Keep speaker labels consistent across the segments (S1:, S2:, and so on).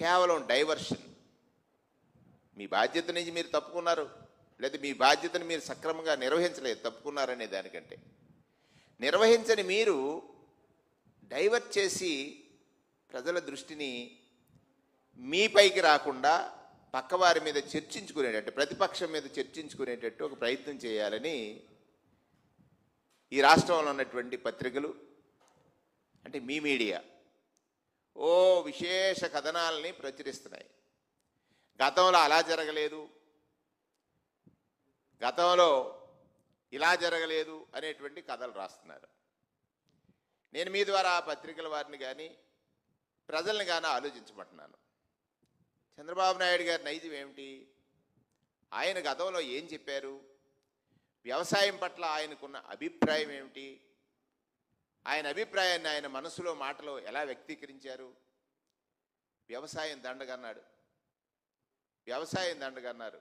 S1: కేవలం డైవర్షన్. మీ బాధ్యత నుంచి మీరు తప్పుకున్నారు, లేదా మీ బాధ్యతను మీరు సక్రమంగా నిర్వహించలేదు, తప్పుకున్నారనే దానికంటే నిర్వహించని మీరు డైవర్ట్ చేసి ప్రజల దృష్టిని మీపైకి రాకుండా పక్కవారి మీద చర్చించుకునేటట్టు, ప్రతిపక్షం మీద చర్చించుకునేటట్టు ఒక ప్రయత్నం చేయాలని ఈ రాష్ట్రంలో ఉన్నటువంటి పత్రికలు, అంటే మీ మీడియా విశేష కథనాలని ప్రచురిస్తున్నాయి. గతంలో అలా జరగలేదు, గతంలో ఇలా జరగలేదు అనేటువంటి కథలు రాస్తున్నారు. నేను మీ ద్వారా పత్రికల వారిని కానీ ప్రజల్ని కానీ ఆలోచించమంటున్నాను. చంద్రబాబు నాయుడు గారి నైజం ఏమిటి? ఆయన గతంలో ఏం చెప్పారు? వ్యవసాయం పట్ల ఆయనకున్న అభిప్రాయం ఏమిటి? ఆయన అభిప్రాయాన్ని ఆయన మనసులో మాటలో ఎలా వ్యక్తీకరించారు? వ్యవసాయం దండగన్నాడు, వ్యవసాయం దండగన్నారు.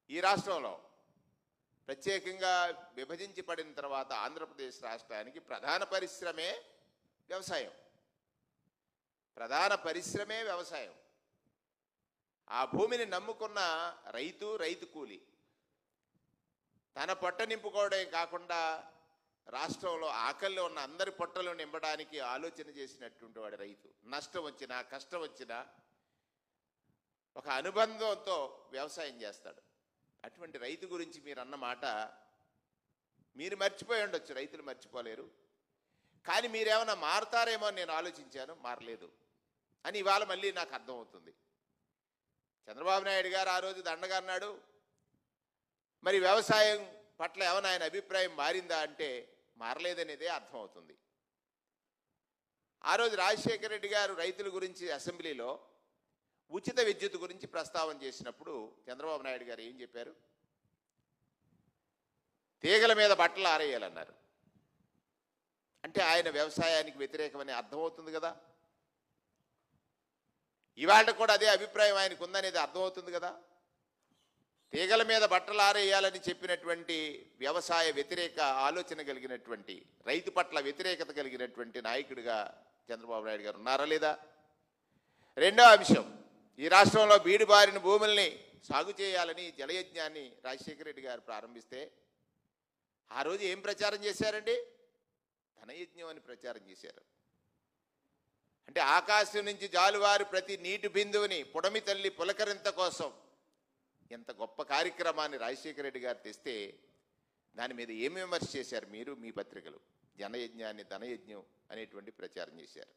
S1: ఈ రాష్ట్రంలో ప్రత్యేకంగా విభజించి పడిన తర్వాత ఆంధ్రప్రదేశ్ రాష్ట్రానికి ప్రధాన పరిశ్రమే వ్యవసాయం. ప్రధాన పరిశ్రమే వ్యవసాయం. ఆ భూమిని నమ్ముకున్న రైతు కూలి తన పొట్ట నింపుకోవడమే కాకుండా రాష్ట్రంలో ఆకలిలో ఉన్న అందరి పొట్టలు నింపడానికి ఆలోచన చేసినటువంటి వాడు రైతు. నష్టం వచ్చినా కష్టం వచ్చినా ఒక అనుబంధంతో వ్యవసాయం చేస్తాడు. అటువంటి రైతు గురించి మీరు అన్న మాట మీరు మర్చిపోయి ఉండొచ్చు, రైతులు మర్చిపోలేరు. కానీ మీరేమన్నా మారుతారేమో అని నేను ఆలోచించాను, మారలేదు అని ఇవాళ మళ్ళీ నాకు అర్థమవుతుంది. చంద్రబాబు నాయుడు గారు ఆ రోజు దండగా అన్నాడు, మరి వ్యవసాయం పట్ల ఏమైనా ఆయన అభిప్రాయం మారిందా అంటే మారలేదనేదే అర్థమవుతుంది. ఆ రోజు రాజశేఖర రెడ్డి గారు రైతుల గురించి అసెంబ్లీలో ఉచిత విద్యుత్ గురించి ప్రస్తావన చేసినప్పుడు చంద్రబాబు నాయుడు గారు ఏం చెప్పారు? తీగల మీద బట్టలు ఆరేయాలన్నారు. అంటే ఆయన వ్యవసాయానికి వ్యతిరేకమని అర్థమవుతుంది కదా. ఇవాళ కూడా అదే అభిప్రాయం ఆయనకు ఉందనేది అర్థమవుతుంది కదా. తీగల మీద బట్టలు ఆరేయాలని చెప్పినటువంటి వ్యవసాయ వ్యతిరేక ఆలోచన కలిగినటువంటి, రైతు పట్ల వ్యతిరేకత కలిగినటువంటి నాయకుడిగా చంద్రబాబు నాయుడు గారు ఉన్నారా లేదా? రెండో అంశం, ఈ రాష్ట్రంలో బీడుబారిన భూముల్ని సాగు చేయాలని జలయజ్ఞాన్ని రాజశేఖర రెడ్డి గారు ప్రారంభిస్తే ఆ రోజు ఏం ప్రచారం చేశారండి? ధనయజ్ఞం అని ప్రచారం చేశారు. అంటే ఆకాశం నుంచి జాలువారు ప్రతి నీటి బిందువుని పుడమి తల్లి పులకరింత కోసం ఎంత గొప్ప కార్యక్రమాన్ని రాజశేఖర రెడ్డి గారు తెస్తే దాని మీద ఏమి విమర్శ చేశారు మీరు, మీ పత్రికలు? ధనయజ్ఞాన్ని ధనయజ్ఞం అనేటువంటి ప్రచారం చేశారు.